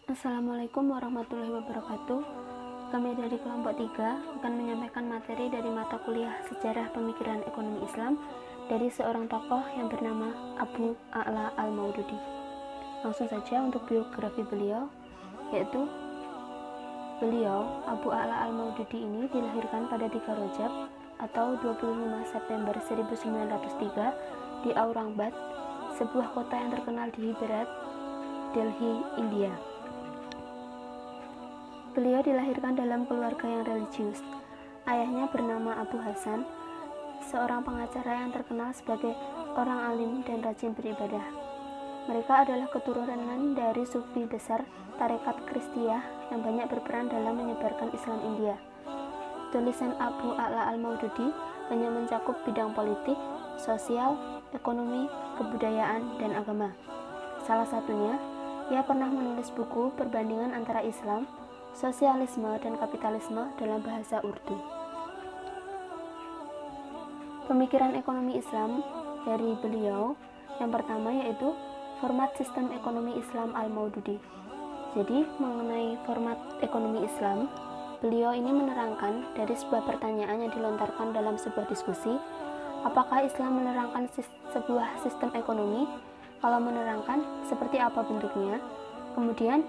Assalamualaikum warahmatullahi wabarakatuh. Kami dari kelompok 3 akan menyampaikan materi dari mata kuliah Sejarah Pemikiran Ekonomi Islam dari seorang tokoh yang bernama Abu A'la al-Maududi. Langsung saja untuk biografi beliau, yaitu beliau, Abu A'la al-Maududi ini dilahirkan pada 3 Rajab atau 25 September 1903 di Aurangabad, sebuah kota yang terkenal di barat Delhi, India. Beliau dilahirkan dalam keluarga yang religius. Ayahnya bernama Abu Hasan, seorang pengacara yang terkenal sebagai orang alim dan rajin beribadah. Mereka adalah keturunan dari sufi besar tarekat Kristiyah yang banyak berperan dalam menyebarkan Islam India. Tulisan Abu A'la al-Maududi banyak mencakup bidang politik, sosial, ekonomi, kebudayaan, dan agama. Salah satunya, ia pernah menulis buku perbandingan antara Islam, sosialisme dan kapitalisme dalam bahasa Urdu. Pemikiran ekonomi Islam dari beliau yang pertama yaitu format sistem ekonomi Islam al-Maududi. Jadi mengenai format ekonomi Islam, beliau ini menerangkan dari sebuah pertanyaan yang dilontarkan dalam sebuah diskusi, apakah Islam menerangkan sebuah sistem ekonomi? Kalau menerangkan, seperti apa bentuknya? Kemudian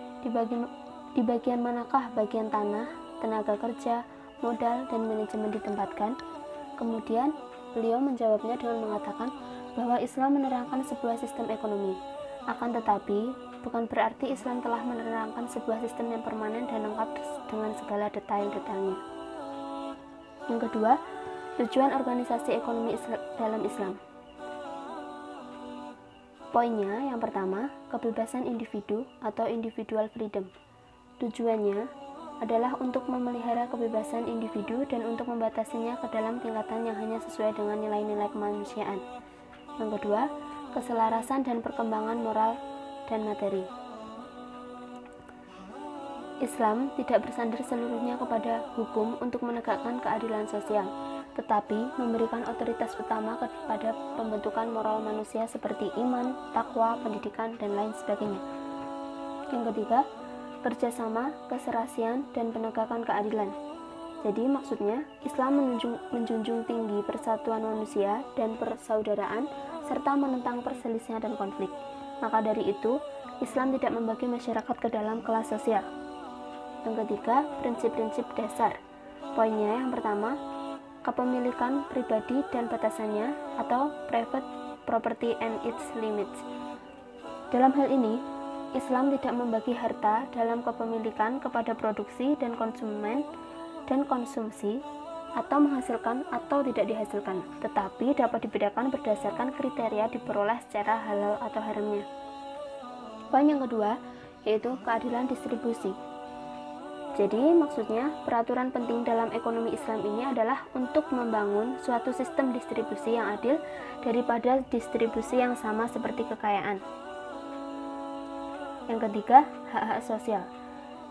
di bagian manakah bagian tanah, tenaga kerja, modal, dan manajemen ditempatkan? Kemudian beliau menjawabnya dengan mengatakan bahwa Islam menerangkan sebuah sistem ekonomi. Akan tetapi, bukan berarti Islam telah menerangkan sebuah sistem yang permanen dan lengkap dengan segala detail-detailnya. Yang kedua, tujuan organisasi ekonomi dalam Islam. Poinnya yang pertama, kebebasan individu atau individual freedom. Tujuannya adalah untuk memelihara kebebasan individu dan untuk membatasinya ke dalam tingkatan yang hanya sesuai dengan nilai-nilai kemanusiaan. Yang kedua, keselarasan dan perkembangan moral dan materi. Islam tidak bersandar seluruhnya kepada hukum untuk menegakkan keadilan sosial, tetapi memberikan otoritas utama kepada pembentukan moral manusia seperti iman, takwa, pendidikan, dan lain sebagainya. Yang ketiga, kerjasama, keserasian, dan penegakan keadilan. Jadi maksudnya, Islam menjunjung tinggi persatuan manusia dan persaudaraan, serta menentang perselisihan dan konflik. Maka dari itu, Islam tidak membagi masyarakat ke dalam kelas sosial. Yang ketiga, prinsip-prinsip dasar. Poinnya yang pertama, kepemilikan pribadi dan batasannya atau private property and its limits. Dalam hal ini, Islam tidak membagi harta dalam kepemilikan kepada produksi dan konsumen dan konsumsi atau menghasilkan atau tidak dihasilkan, tetapi dapat dibedakan berdasarkan kriteria diperoleh secara halal atau haramnya. Poin yang kedua yaitu keadilan distribusi. Jadi maksudnya peraturan penting dalam ekonomi Islam ini adalah untuk membangun suatu sistem distribusi yang adil daripada distribusi yang sama seperti kekayaan. Yang ketiga, hak-hak sosial.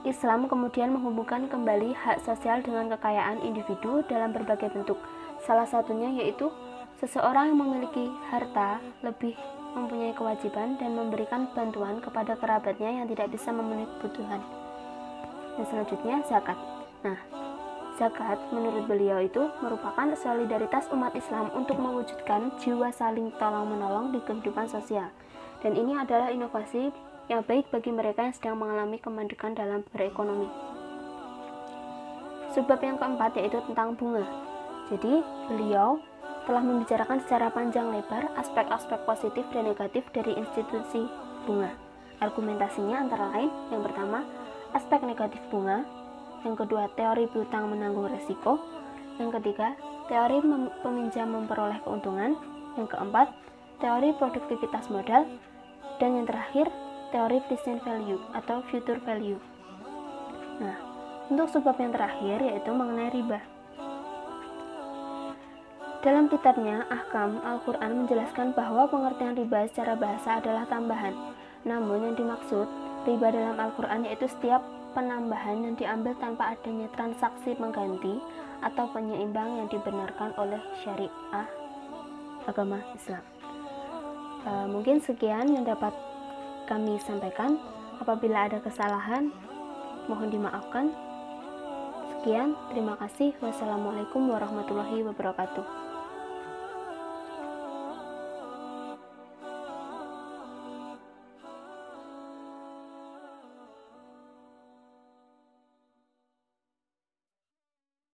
Islam kemudian menghubungkan kembali hak sosial dengan kekayaan individu dalam berbagai bentuk. Salah satunya yaitu seseorang yang memiliki harta lebih mempunyai kewajiban dan memberikan bantuan kepada kerabatnya yang tidak bisa memenuhi kebutuhan. Dan selanjutnya zakat. Nah, zakat menurut beliau itu merupakan solidaritas umat Islam untuk mewujudkan jiwa saling tolong-menolong di kehidupan sosial. Dan ini adalah inovasi yang baik bagi mereka yang sedang mengalami kemandekan dalam berekonomi. Subbab yang keempat yaitu tentang bunga. Jadi, beliau telah membicarakan secara panjang lebar aspek-aspek positif dan negatif dari institusi bunga. Argumentasinya antara lain, yang pertama, aspek negatif bunga, yang kedua teori piutang menanggung resiko, yang ketiga teori peminjam memperoleh keuntungan, yang keempat teori produktivitas modal, dan yang terakhir teori present value atau future value. Nah, untuk sebab yang terakhir yaitu mengenai riba. Dalam kitabnya Ahkam, Al-Quran menjelaskan bahwa pengertian riba secara bahasa adalah tambahan. Namun yang dimaksud riba dalam Al-Quran yaitu setiap penambahan yang diambil tanpa adanya transaksi pengganti atau penyeimbang yang dibenarkan oleh syariah agama Islam. Mungkin sekian yang dapat kami sampaikan. Apabila ada kesalahan, mohon dimaafkan. Sekian, terima kasih. Wassalamualaikum warahmatullahi wabarakatuh.